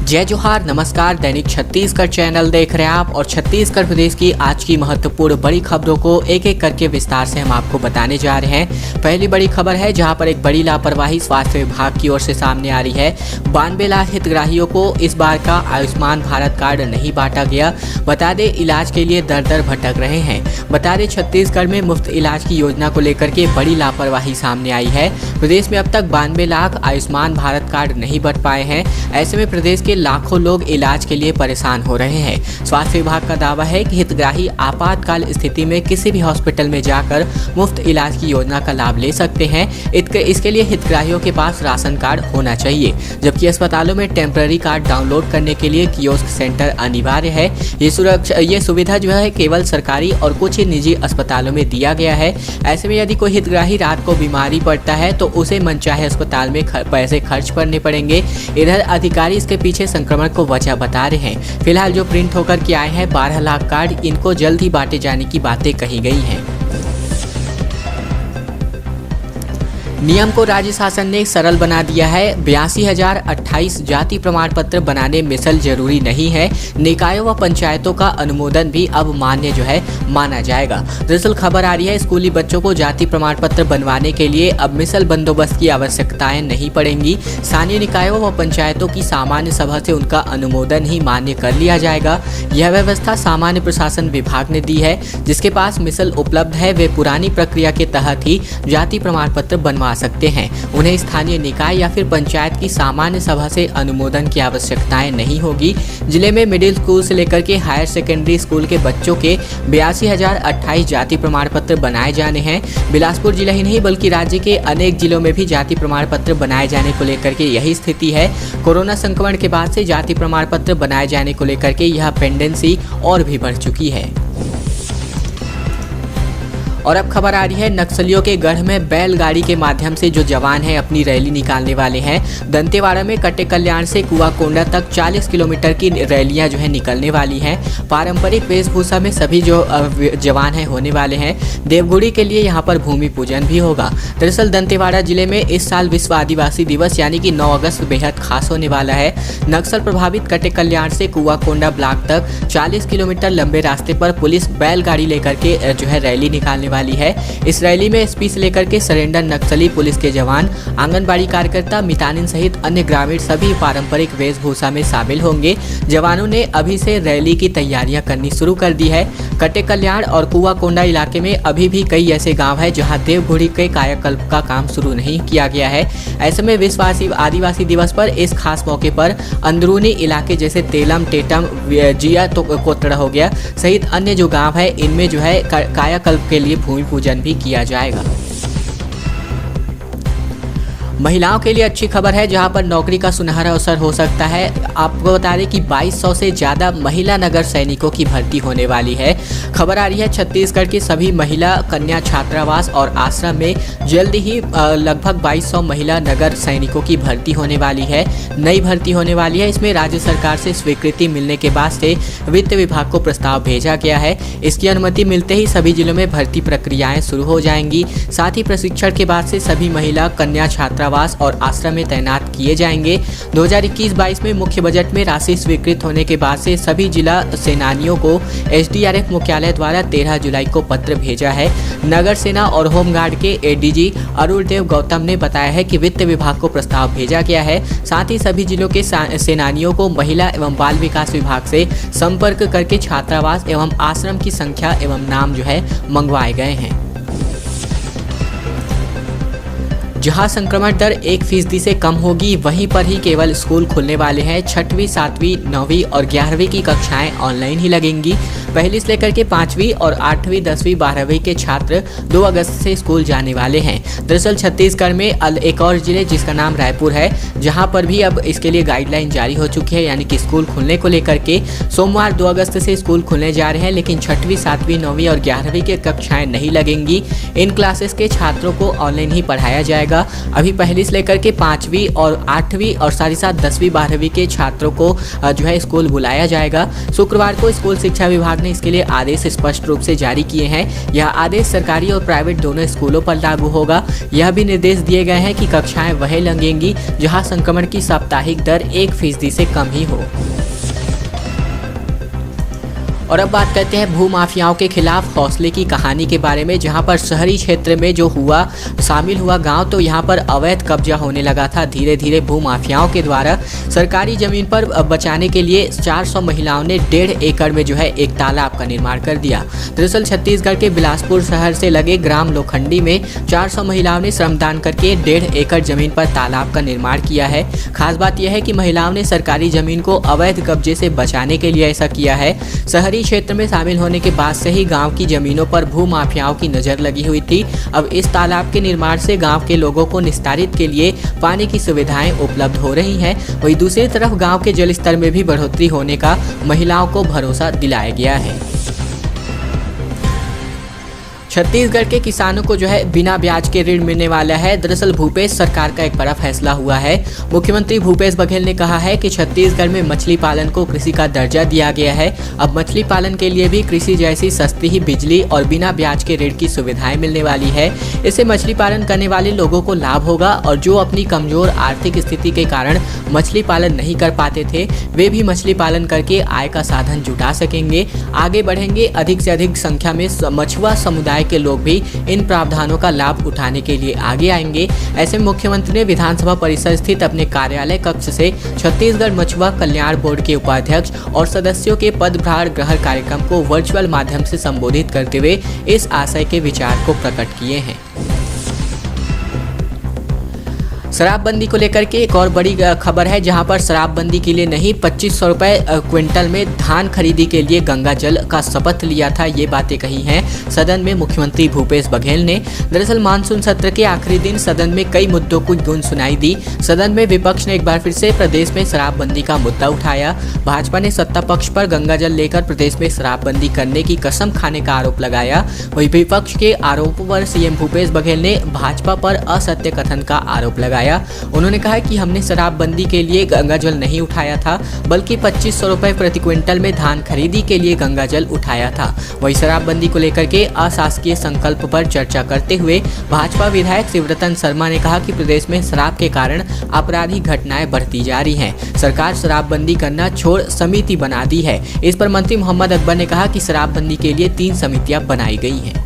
जय जोहार, नमस्कार। दैनिक छत्तीसगढ़ चैनल देख रहे हैं आप और छत्तीसगढ़ प्रदेश की आज की महत्वपूर्ण बड़ी खबरों को एक एक करके विस्तार से हम आपको बताने जा रहे हैं। पहली बड़ी खबर है जहां पर एक बड़ी लापरवाही स्वास्थ्य विभाग की ओर से सामने आ रही है। 92 लाख हितग्राहियों को इस बार का आयुष्मान भारत कार्ड नहीं बांटा गया। बता दें, इलाज के लिए दर दर भटक रहे हैं। बता दें, छत्तीसगढ़ में मुफ्त इलाज की योजना को लेकर के बड़ी लापरवाही सामने आई है। प्रदेश में अब तक 92 लाख आयुष्मान भारत कार्ड नहीं बन पाए हैं। ऐसे में प्रदेश के लाखों लोग इलाज के लिए परेशान हो रहे हैं। स्वास्थ्य विभाग का दावा है कि हितग्राही आपातकाल स्थिति में किसी भी हॉस्पिटल में जाकर मुफ्त इलाज की योजना का लाभ ले सकते हैं। इसके लिए हितग्राहियों के पास राशन कार्ड होना चाहिए, जबकि अस्पतालों में टेम्पररी कार्ड डाउनलोड करने के लिए कियोस्क सेंटर अनिवार्य है। ये सुविधा जो है केवल सरकारी और कुछ ही निजी अस्पतालों में दिया गया है। ऐसे में यदि कोई हितग्राही रात को बीमारी पड़ता है तो उसे मनचाहे अस्पताल में पैसे खर्च करने पड़ेंगे। इधर अधिकारी इसके पीछे संक्रमण को वजह बता रहे हैं। फिलहाल जो प्रिंट होकर के आए हैं 12 लाख कार्ड, इनको जल्द ही बांटे जाने की बातें कही गई हैं। नियम को राज्य शासन ने सरल बना दिया है। 82,028 जाति प्रमाण पत्र बनाने मिसल जरूरी नहीं है। निकायों व पंचायतों का अनुमोदन भी अब मान्य माना जाएगा। दरअसल खबर आ रही है, स्कूली बच्चों को जाति प्रमाण पत्र बनवाने के लिए अब मिसल बंदोबस्त की आवश्यकताएं नहीं पड़ेंगी। स्थानीय निकायों व पंचायतों की सामान्य सभा से उनका अनुमोदन ही मान्य कर लिया जाएगा। यह व्यवस्था सामान्य प्रशासन विभाग ने दी है। जिसके पास मिसल उपलब्ध है वे पुरानी प्रक्रिया के तहत ही जाति प्रमाण पत्र बनवा सकते हैं। उन्हें स्थानीय निकाय या फिर पंचायत की सामान्य सभा से अनुमोदन की आवश्यकताएं नहीं होगी। जिले में मिडिल स्कूल से लेकर के हायर सेकेंडरी स्कूल के बच्चों के 82,028 जाति प्रमाण पत्र बनाए जाने हैं। बिलासपुर जिला ही नहीं बल्कि राज्य के अनेक जिलों में भी जाति प्रमाण पत्र बनाए जाने को लेकर के यही स्थिति है। कोरोना संक्रमण के बाद से जाति प्रमाण पत्र बनाए जाने को लेकर के यह पेंडेंसी और भी बढ़ चुकी है। और अब खबर आ रही है, नक्सलियों के गढ़ में बैलगाड़ी के माध्यम से जो जवान हैं अपनी रैली निकालने वाले हैं। दंतेवाड़ा में कटे कल्याण से कुआकोंडा तक 40 किलोमीटर की रैलियां जो है निकलने वाली हैं। पारंपरिक वेशभूषा में सभी जो जवान हैं होने वाले हैं। देवगुड़ी के लिए यहां पर भूमि पूजन भी होगा। दरअसल दंतेवाड़ा जिले में इस साल विश्व आदिवासी दिवस यानी कि 9 अगस्त बेहद खास होने वाला है। नक्सल प्रभावित कटे कल्याण से कुआकोंडा ब्लॉक तक 40 किलोमीटर लंबे रास्ते पर पुलिस बैलगाड़ी लेकर के जो है रैली निकालने वाली है। इस रैली में एसपी से लेकर के सरेंडर नक्सली, पुलिस के जवान, आंगनबाड़ी कार्यकर्ता, मितानिन सहित अन्य ग्रामीण सभी पारंपरिक वेशभूषा में शामिल होंगे। जवानों ने अभी से रैली की तैयारियां करनी शुरू कर दी है। कटे कल्याण और कुआकोंडा इलाके में अभी भी कई ऐसे गांव हैं जहां देवगुड़ी के कायाकल्प का काम शुरू नहीं किया गया है। ऐसे में विश्व आदिवासी दिवस पर इस खास मौके पर अंदरूनी इलाके जैसे तेलम, टेटम, जिया कोतड़ा हो गया सहित अन्य जो गाँव है इनमें जो है कायाकल्प के लिए भूमि पूजन भी किया जाएगा। महिलाओं के लिए अच्छी खबर है जहां पर नौकरी का सुनहरा अवसर हो सकता है। आपको बता दें कि 2200 से ज़्यादा महिला नगर सैनिकों की भर्ती होने वाली है। खबर आ रही है, छत्तीसगढ़ की सभी महिला कन्या छात्रावास और आश्रम में जल्द ही लगभग 2200 महिला नगर सैनिकों की भर्ती होने वाली है। नई भर्ती होने वाली है। इसमें राज्य सरकार से स्वीकृति मिलने के बाद से वित्त विभाग को प्रस्ताव भेजा गया है। इसकी अनुमति मिलते ही सभी जिलों में भर्ती प्रक्रियाएँ शुरू हो जाएंगी। साथ ही प्रशिक्षण के बाद से सभी महिला कन्या छात्रावास और आश्रम में तैनात किए जाएंगे। 2021-22 में मुख्य बजट में राशि स्वीकृत होने के बाद से सभी जिला सेनानियों को एसडीआरएफ मुख्यालय द्वारा 13 जुलाई को पत्र भेजा है। नगर सेना और होमगार्ड के एडीजी अरुणदेव गौतम ने बताया है कि वित्त विभाग को प्रस्ताव भेजा गया है। साथ ही सभी जिलों के सेनानियों को महिला एवं बाल विकास विभाग से संपर्क करके छात्रावास एवं आश्रम की संख्या एवं नाम जो है मंगवाए गए हैं। जहां संक्रमण दर 1% से कम होगी वहीं पर ही केवल स्कूल खुलने वाले हैं। 6वीं, 7वीं, 9वीं और 11वीं की कक्षाएं ऑनलाइन ही लगेंगी। पहली से लेकर के 5वीं और 8वीं, 10वीं, 12वीं के छात्र 2 अगस्त से स्कूल जाने वाले हैं। दरअसल छत्तीसगढ़ में एक और जिले जिसका नाम रायपुर है, जहां पर भी अब इसके लिए गाइडलाइन जारी हो चुकी है, यानी कि स्कूल खुलने को लेकर के सोमवार 2 अगस्त से स्कूल खुलने जा रहे हैं। लेकिन 6वीं, 7वीं, 9वीं और 11वीं की कक्षाएं नहीं लगेंगी। इन क्लासेस के छात्रों को ऑनलाइन ही पढ़ाया जाएगा। अभी पहली से लेकर के 5वीं और 8वीं और साथ ही साथ 10वीं, 12वीं के छात्रों को जो है स्कूल बुलाया जाएगा। शुक्रवार को स्कूल शिक्षा विभाग ने इसके लिए आदेश स्पष्ट रूप से जारी किए हैं। यह आदेश सरकारी और प्राइवेट दोनों स्कूलों पर लागू होगा। यह भी निर्देश दिए गए हैं कि कक्षाएं वहीं लगेंगी जहां संक्रमण की साप्ताहिक दर 1% से कम ही हो। और अब बात करते हैं भूमाफियाओं के खिलाफ हौसले की कहानी के बारे में, जहां पर शहरी क्षेत्र में जो शामिल हुआ गांव, तो यहां पर अवैध कब्जा होने लगा था। धीरे धीरे भूमाफियाओं के द्वारा सरकारी जमीन पर बचाने के लिए 400 महिलाओं ने 1.5 एकड़ में जो है एक तालाब का निर्माण कर दिया। दरअसल छत्तीसगढ़ के बिलासपुर शहर से लगे ग्राम लोखंडी में 400 महिलाओं ने श्रमदान करके 1.5 एकड़ जमीन पर तालाब का निर्माण किया है। खास बात यह है कि महिलाओं ने सरकारी जमीन को अवैध कब्जे से बचाने के लिए ऐसा किया है। शहरी क्षेत्र में शामिल होने के बाद से ही गांव की जमीनों पर भूमाफियाओं की नजर लगी हुई थी। अब इस तालाब के निर्माण से गांव के लोगों को निस्तारित के लिए पानी की सुविधाएं उपलब्ध हो रही हैं। वहीं दूसरी तरफ गांव के जल स्तर में भी बढ़ोतरी होने का महिलाओं को भरोसा दिलाया गया है। छत्तीसगढ़ के किसानों को जो है बिना ब्याज के ऋण मिलने वाला है। दरअसल भूपेश सरकार का एक बड़ा फैसला हुआ है। मुख्यमंत्री भूपेश बघेल ने कहा है कि छत्तीसगढ़ में मछली पालन को कृषि का दर्जा दिया गया है। अब मछली पालन के लिए भी कृषि जैसी सस्ती ही बिजली और बिना ब्याज के ऋण की सुविधाएं मिलने वाली है। इससे मछली पालन करने वाले लोगों को लाभ होगा और जो अपनी कमजोर आर्थिक स्थिति के कारण मछली पालन नहीं कर पाते थे, वे भी मछली पालन करके आय का साधन जुटा सकेंगे, आगे बढ़ेंगे। अधिक से अधिक संख्या में मछुआ समुदाय के लोग भी इन प्रावधानों का लाभ उठाने के लिए आगे आएंगे। ऐसे में मुख्यमंत्री ने विधानसभा परिसर स्थित अपने कार्यालय कक्ष से छत्तीसगढ़ मछुआ कल्याण बोर्ड के उपाध्यक्ष और सदस्यों के पदभार ग्रहण कार्यक्रम को वर्चुअल माध्यम से संबोधित करते हुए इस आशय के विचार को प्रकट किए हैं। शराबबंदी को लेकर के एक और बड़ी खबर है, जहां पर शराबबंदी के लिए नहीं 2500 रुपए क्विंटल में धान खरीदी के लिए गंगा जल का शपथ लिया था। ये बातें कही हैं सदन में मुख्यमंत्री भूपेश बघेल ने। दरअसल मानसून सत्र के आखिरी दिन सदन में कई मुद्दों को गूंज सुनाई दी। सदन में विपक्ष ने एक बार फिर से प्रदेश में शराबबंदी का मुद्दा उठाया। भाजपा ने सत्ता पक्ष पर गंगा जल लेकर प्रदेश में शराबबंदी करने की कसम खाने का आरोप लगाया। वहीं विपक्ष के आरोपों पर सीएम भूपेश बघेल ने भाजपा पर असत्य कथन का आरोप लगाया। उन्होंने कहा कि हमने शराबबंदी के लिए गंगा जल नहीं उठाया था, बल्कि 2500 रुपए प्रति क्विंटल में धान खरीदी के लिए गंगा जल उठाया था। वहीं शराबबंदी को लेकर के अशासकीय संकल्प पर चर्चा करते हुए भाजपा विधायक शिवरतन शर्मा ने कहा कि प्रदेश में शराब के कारण आपराधिक घटनाएं बढ़ती जा रही हैं। सरकार शराबबंदी करना छोड़ समिति बना दी है। इस पर मंत्री मोहम्मद अकबर ने कहा कि शराबबंदी के लिए 3 समितियां बनाई गई हैं।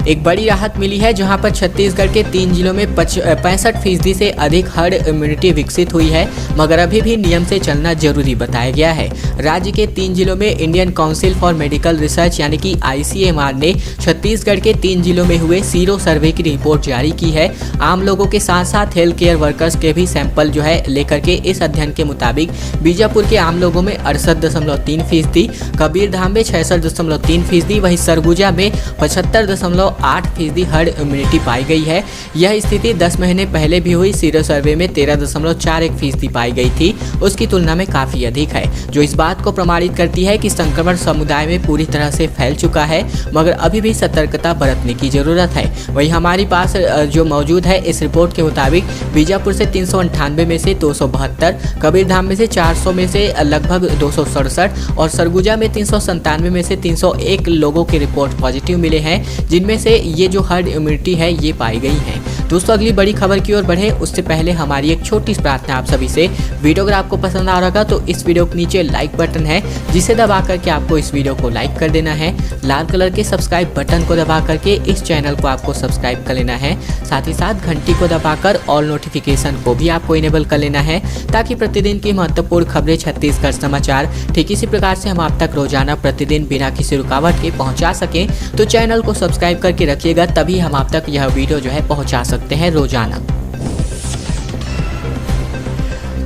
एक बड़ी राहत मिली है, जहां पर छत्तीसगढ़ के 3 जिलों में 65% से अधिक हर्ड इम्यूनिटी विकसित हुई है, मगर अभी भी नियम से चलना जरूरी बताया गया है। राज्य के 3 जिलों में Indian council for medical research यानी कि ICMR ने छत्तीसगढ़ के 3 जिलों में हुए सीरो सर्वे की रिपोर्ट जारी की है। आम लोगों के साथ साथ हेल्थ केयर वर्कर्स के भी सैंपल जो है लेकर के इस अध्ययन के मुताबिक बीजापुर के आम लोगों में 68.3%, कबीरधाम में 66.3%, वहीं सरगुजा में 75.8% हर्ड इम्यूनिटी पाई गई है। यह स्थिति 10 महीने पहले भी हुई सीरो सर्वे में 13.41% पाई गई थी, उसकी तुलना में काफी अधिक है, जो इस बात को प्रमाणित करती है कि संक्रमण समुदाय में पूरी तरह से फैल चुका है, मगर अभी भी सतर्कता बरतने की जरूरत है। वहीं हमारे पास जो मौजूद है इस रिपोर्ट के मुताबिक बीजापुर से 398 में से 272, कबीरधाम में से 400 में से लगभग 267 और सरगुजा में 397 में से 301 लोगों की रिपोर्ट पॉजिटिव मिले हैं, जिनमें से ये जो हर्ड इम्यूनिटी है ये पाई गई है। दोस्तों अगली बड़ी खबर की ओर बढ़े उससे पहले हमारी एक छोटी सी प्रार्थना आप सभी से। वीडियो अगर आपको पसंद आ रहा होगा तो इस वीडियो के नीचे लाइक बटन है, जिसे दबा करके आपको इस वीडियो को लाइक कर देना है। लाल कलर के सब्सक्राइब बटन को दबा करके इस चैनल को आपको सब्सक्राइब कर लेना है। साथ ही साथ घंटी को दबाकर ऑल नोटिफिकेशन को भी आपको इनेबल कर लेना है, ताकि प्रतिदिन की महत्वपूर्ण खबरें छत्तीसगढ़ समाचार ठीक इसी प्रकार से हम आप तक रोजाना प्रतिदिन बिना किसी रुकावट के पहुंचा सकें। तो चैनल को सब्सक्राइब करके रखिएगा, तभी हम आप तक यह वीडियो जो है पहुंचा सकते हैं रोजाना।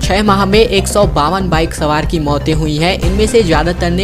6 माह में 152 बाइक सवार की मौतें हुई हैं। इनमें से ज़्यादातर ने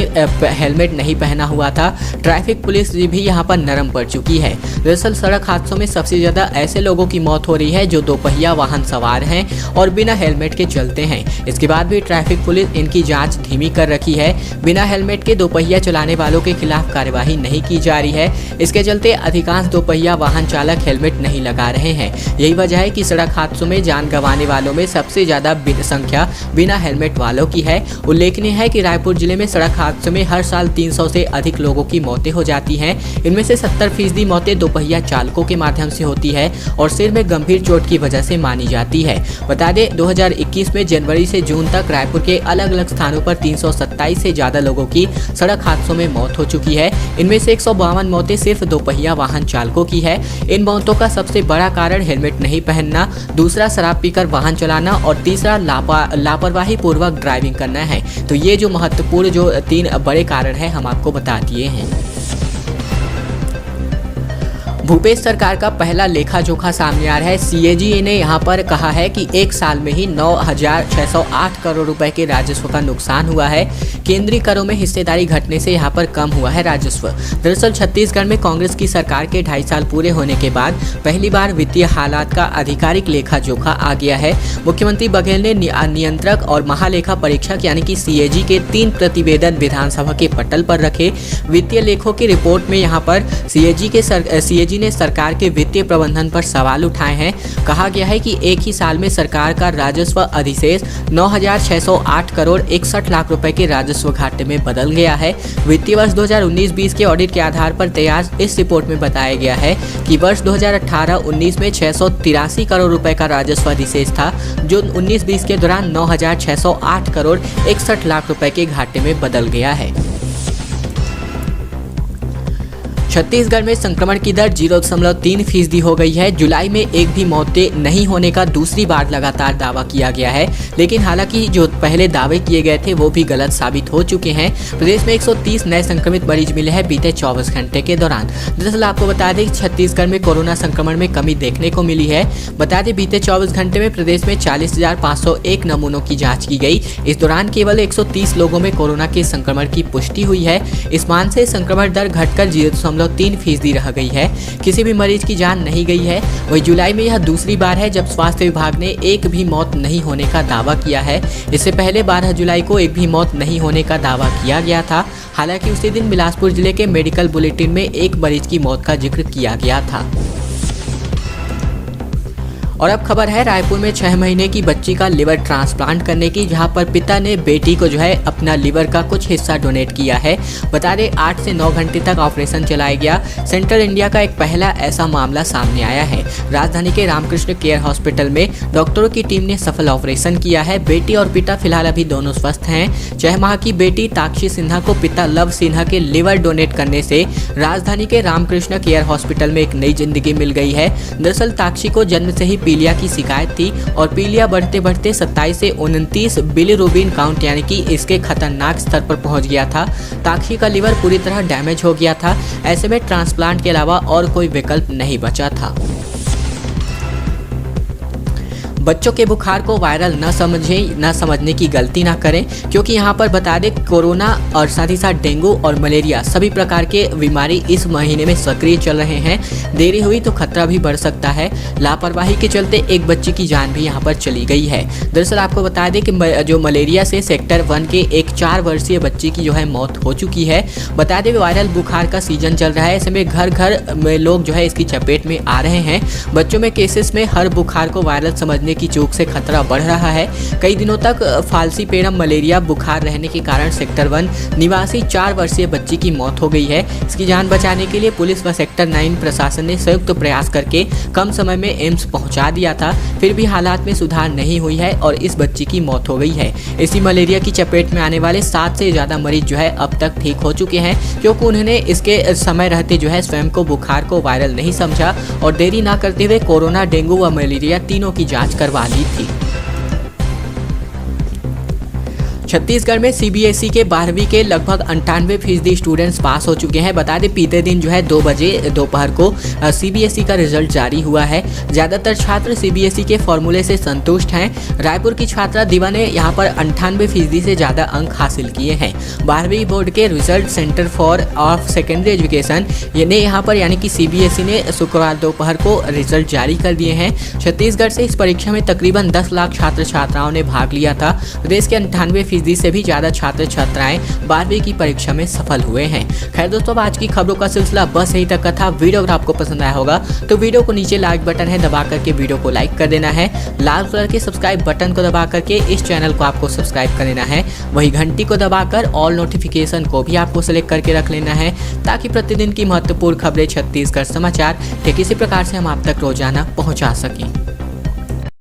हेलमेट नहीं पहना हुआ था। ट्रैफिक पुलिस भी यहां पर नरम पड़ चुकी है। दरअसल सड़क हादसों में सबसे ज़्यादा ऐसे लोगों की मौत हो रही है जो दोपहिया वाहन सवार हैं और बिना हेलमेट के चलते हैं। इसके बाद भी ट्रैफिक पुलिस इनकी जाँच धीमी कर रखी है। बिना हेलमेट के दोपहिया चलाने वालों के खिलाफ कार्यवाही नहीं की जा रही है। इसके चलते अधिकांश दोपहिया वाहन चालक हेलमेट नहीं लगा रहे हैं। यही वजह है कि सड़क हादसों में जान गंवाने वालों में सबसे ज़्यादा संख्या बिना हेलमेट वालों की है। उल्लेखनीय है कि रायपुर जिले में सड़क हादसों में हर साल 300 से अधिक लोगों की मौतें हो जाती हैं। इनमें से 70% मौतें दोपहिया चालकों के माध्यम से होती है और सिर में गंभीर चोट की वजह से मानी जाती है। बता दें 2021 में जनवरी से जून तक रायपुर के अलग अलग स्थानों पर 327 से ज्यादा लोगों की सड़क हादसों में मौत हो चुकी है। इनमें से 152 मौतें सिर्फ दोपहिया वाहन चालकों की है। इन मौतों का सबसे बड़ा कारण हेलमेट नहीं पहनना, दूसरा शराब पीकर वाहन चलाना और तीसरा लापरवाही पूर्वक ड्राइविंग करना है। तो ये जो महत्वपूर्ण जो 3 बड़े कारण हैं हम आपको बता दिए हैं। भूपेश सरकार का पहला लेखा जोखा सामने आ रहा है। सीएजी ने यहां पर कहा है कि एक साल में ही 9,608 करोड़ रुपए के राजस्व का नुकसान हुआ है। केंद्रीय करों में हिस्सेदारी घटने से यहां पर कम हुआ है राजस्व। दरअसल छत्तीसगढ़ में कांग्रेस की सरकार के 2.5 साल पूरे होने के बाद पहली बार वित्तीय हालात का आधिकारिक लेखा जोखा आ गया है। मुख्यमंत्री बघेल ने नियंत्रक और महालेखा परीक्षक यानी कि सीएजी के 3 प्रतिवेदन विधानसभा के पटल पर रखे। वित्तीय लेखों की रिपोर्ट में यहाँ पर सीएजी ने सरकार के वित्तीय प्रबंधन पर सवाल उठाए हैं। कहा गया है कि एक ही साल में सरकार का राजस्व अधिशेष 9,608 करोड़ 61 लाख रुपए के राजस्व घाटे में बदल गया है। वित्तीय वर्ष 2019-20 के ऑडिट के आधार पर तैयार इस रिपोर्ट में बताया गया है कि वर्ष 2018-19 में 683 करोड़ रुपए का राजस्व अधिशेष था, जो 19-20 के दौरान 9,608 करोड़ 61 लाख रुपए के घाटे में बदल गया है। छत्तीसगढ़ में संक्रमण की दर 0.3% हो गई है। जुलाई में एक भी मौतें नहीं होने का दूसरी बार लगातार दावा किया गया है, लेकिन हालांकि जो पहले दावे किए गए थे वो भी गलत साबित हो चुके हैं। प्रदेश में 130 नए संक्रमित मरीज मिले हैं बीते 24 घंटे के दौरान। दरअसल आपको बता दें कि छत्तीसगढ़ में कोरोना संक्रमण में कमी देखने को मिली है। बता दें बीते 24 घंटे में प्रदेश में 40,501 नमूनों की जाँच की गई। इस दौरान केवल 130 लोगों में कोरोना के संक्रमण की पुष्टि हुई है। इस मान से संक्रमण दर घटकर 0.3% रह गई है। किसी भी मरीज की जान नहीं गई है। वही जुलाई में यह दूसरी बार है जब स्वास्थ्य विभाग ने एक भी मौत नहीं होने का दावा किया है। इससे पहले 12 जुलाई को एक भी मौत नहीं होने का दावा किया गया था। हालांकि उसी दिन बिलासपुर जिले के मेडिकल बुलेटिन में एक मरीज की मौत का जिक्र किया गया था। और अब खबर है रायपुर में 6 महीने की बच्ची का लिवर ट्रांसप्लांट करने की, जहां पर पिता ने बेटी को जो है अपना लिवर का कुछ हिस्सा डोनेट किया है। बता दें 8 से 9 घंटे तक ऑपरेशन चलाया गया। सेंट्रल इंडिया का एक पहला ऐसा मामला सामने आया है। राजधानी के रामकृष्ण केयर हॉस्पिटल में डॉक्टरों की टीम ने सफल ऑपरेशन किया है। बेटी और पिता फिलहाल अभी दोनों स्वस्थ हैं। 6 माह की बेटी ताक्षी सिन्हा को पिता लव सिन्हा के लिवर डोनेट करने से राजधानी के रामकृष्ण केयर हॉस्पिटल में एक नई जिंदगी मिल गई है। दरअसल ताक्षी को जन्म से ही पीलिया की शिकायत थी और पीलिया बढ़ते बढ़ते 27 से 29 बिलीरुबिन काउंट यानी कि इसके खतरनाक स्तर पर पहुंच गया था। ताक्षी का लिवर पूरी तरह डैमेज हो गया था। ऐसे में ट्रांसप्लांट के अलावा और कोई विकल्प नहीं बचा था। बच्चों के बुखार को वायरल न समझने की गलती ना करें, क्योंकि यहाँ पर बता दें कोरोना और साथ ही साथ डेंगू और मलेरिया सभी प्रकार के बीमारी इस महीने में सक्रिय चल रहे हैं। देरी हुई तो खतरा भी बढ़ सकता है। लापरवाही के चलते एक बच्ची की जान भी यहाँ पर चली गई है। दरअसल आपको बता दें कि जो मलेरिया से सेक्टर 1 के एक 4 वर्षीय बच्ची की जो है मौत हो चुकी है। बता दें वायरल बुखार का सीजन चल रहा है। ऐसे में घर घर में लोग जो है इसकी चपेट में आ रहे हैं। बच्चों में केसेस में हर बुखार को वायरल समझने की चूक से खतरा बढ़ रहा है। कई दिनों तक फाल्सीपेरम मलेरिया बुखार रहने के कारण सेक्टर 1 निवासी 4 वर्षीय बच्ची की मौत हो गई है। इसकी जान बचाने के लिए पुलिस व सेक्टर 9 प्रशासन ने संयुक्त प्रयास करके कम समय में एम्स पहुंचा दिया था। फिर भी हालात में सुधार नहीं हुई है और इस बच्ची की मौत हो गई है। इसी मलेरिया की चपेट में आने वाले 7 से ज्यादा मरीज जो है अब तक ठीक हो चुके हैं, क्योंकि उन्होंने इसके समय रहते जो है स्वयं को बुखार को वायरल नहीं समझा और देरी ना करते हुए कोरोना, डेंगू व मलेरिया तीनों की जांच करवा ली थी। छत्तीसगढ़ में सीबीएसई के 12वीं के लगभग 98% स्टूडेंट्स पास हो चुके हैं। बता दें बीते दिन जो है 2 बजे दोपहर को सीबीएसई का रिजल्ट जारी हुआ है। ज़्यादातर छात्र सीबीएसई के फॉर्मूले से संतुष्ट हैं। रायपुर की छात्रा दिवा ने यहाँ पर 98% से ज़्यादा अंक हासिल किए हैं। 12वीं बोर्ड के result centre for of secondary education ने यहाँ पर यानी कि सीबीएसई ने शुक्रवार दोपहर को रिजल्ट जारी कर दिए हैं। छत्तीसगढ़ से इस परीक्षा में तकरीबन 10 लाख छात्र छात्राओं ने भाग लिया था। प्रदेश के 98% 60% से भी ज़्यादा छात्र छात्राएं 12वीं की परीक्षा में सफल हुए हैं। खैर दोस्तों, अब आज की खबरों का सिलसिला बस यही तक का था। वीडियो अगर आपको पसंद आया होगा तो वीडियो को नीचे लाइक बटन है दबा करके वीडियो को लाइक कर देना है। लाल कलर के सब्सक्राइब बटन को दबा करके इस चैनल को आपको सब्सक्राइब कर लेना है। वही घंटी को दबाकर ऑल नोटिफिकेशन को भी आपको सेलेक्ट करके रख लेना है, ताकि प्रतिदिन की महत्वपूर्ण खबरें छत्तीसगढ़ समाचार ठीक इसी प्रकार से हम आप तक रोजाना पहुंचा सकें।